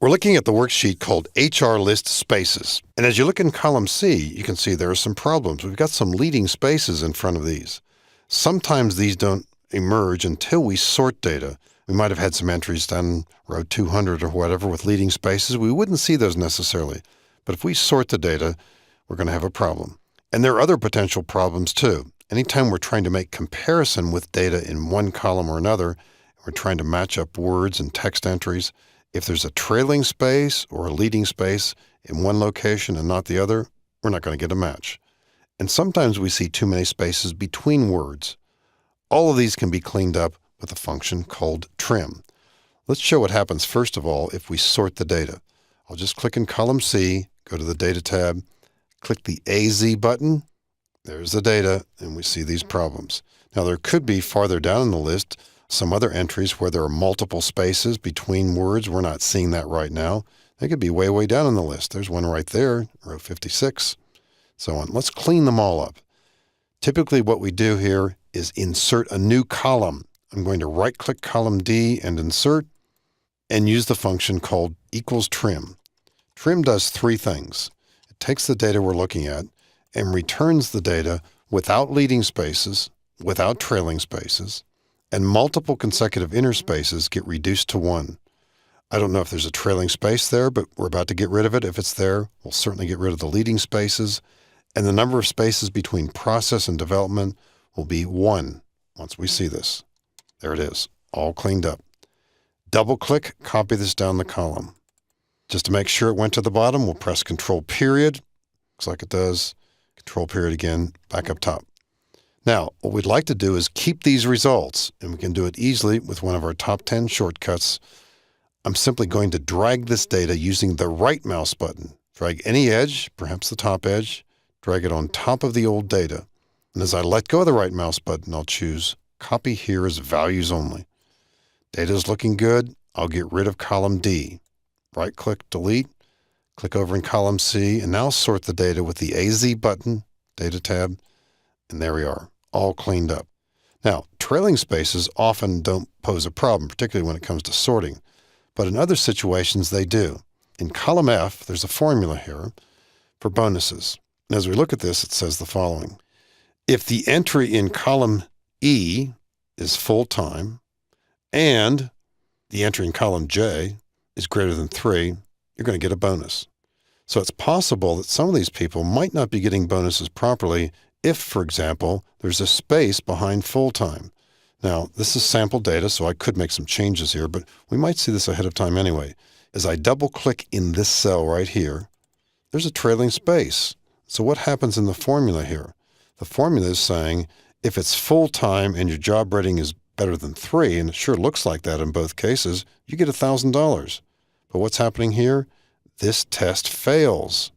We're looking at the worksheet called HR List Spaces. And as you look in column C, you can see there are some problems. We've got some leading spaces in front of these. Sometimes these don't emerge until we sort data. We might have had some entries down row 200 or whatever with leading spaces. We wouldn't see those necessarily. But if we sort the data, we're going to have a problem. And there are other potential problems too. Anytime we're trying to make comparison with data in one column or another, we're trying to match up words and text entries. If there's a trailing space or a leading space in one location and not the other, we're not going to get a match. And sometimes we see too many spaces between words. All of these can be cleaned up with a function called trim. Let's show what happens first of all if we sort the data. I'll just click in column C, go to the Data tab, click the AZ button. There's the data, and we see these problems. Now, there could be farther down in the list some other entries where there are multiple spaces between words. We're not seeing that right now. They could be way, way down in the list. There's one right there, row 56, so on. Let's clean them all up. Typically, what we do here is insert a new column. I'm going to right-click column D and insert, and use the function called equals trim. Trim does three things. It takes the data we're looking at and returns the data without leading spaces, without trailing spaces, and multiple consecutive interspaces get reduced to one. I don't know if there's a trailing space there, but we're about to get rid of it. If it's there, we'll certainly get rid of the leading spaces, and the number of spaces between process and development will be 1 once we see this. There it is, all cleaned up. Double-click, copy this down the column. Just to make sure it went to the bottom, we'll press Control period. Looks like it does. Control period again, back up top. Now, what we'd like to do is keep these results, and we can do it easily with one of our top 10 shortcuts. I'm simply going to drag this data using the right mouse button. Drag any edge, perhaps the top edge, drag it on top of the old data. And as I let go of the right mouse button, I'll choose Copy Here as Values Only. Data is looking good. I'll get rid of column D. Right-click, delete, click over in column C, and now sort the data with the AZ button, Data tab, and there we are, all cleaned up. Now, trailing spaces often don't pose a problem, particularly when it comes to sorting, but in other situations they do. In column F, there's a formula here for bonuses. And as we look at this, it says the following. If the entry in column E is full-time and the entry in column J is greater than 3, you're going to get a bonus. So it's possible that some of these people might not be getting bonuses properly if, for example, there's a space behind full-time. Now, this is sample data, so I could make some changes here, but we might see this ahead of time anyway. As I double-click in this cell right here, there's a trailing space. So what happens in the formula here? The formula is saying if it's full-time and your job rating is better than 3, and it sure looks like that in both cases, you get $1,000. But what's happening here? This test fails.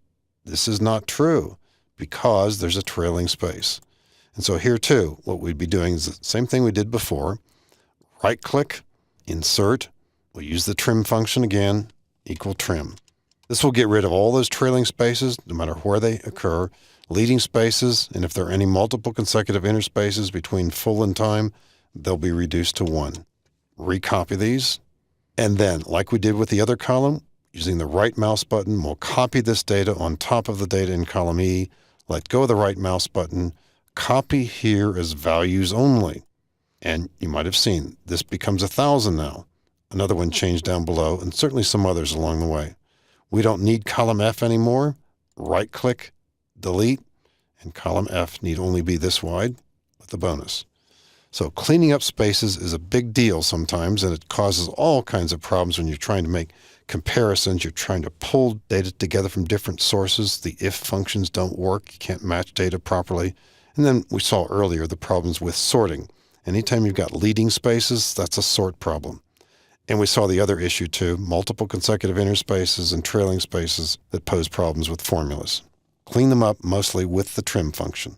This is not true because there's a trailing space. And so here too, what we'd be doing is the same thing we did before. Right-click, insert. We'll use the trim function again, equal trim. This will get rid of all those trailing spaces, no matter where they occur, leading spaces, and if there are any multiple consecutive interspaces between full and time, they'll be reduced to 1. Recopy these, and then, like we did with the other column, using the right mouse button, we'll copy this data on top of the data in column E, let go of the right mouse button, copy here as values only. And you might have seen, this becomes 1,000 now. Another one changed down below, and certainly some others along the way. We don't need column F anymore. Right-click, delete, and column F need only be this wide with the bonus. So cleaning up spaces is a big deal sometimes, and it causes all kinds of problems when you're trying to make comparisons. You're trying to pull data together from different sources. The if functions don't work. You can't match data properly. And then we saw earlier the problems with sorting. Anytime you've got leading spaces, that's a sort problem. And we saw the other issue too, multiple consecutive interspaces and trailing spaces that pose problems with formulas. Clean them up mostly with the trim function.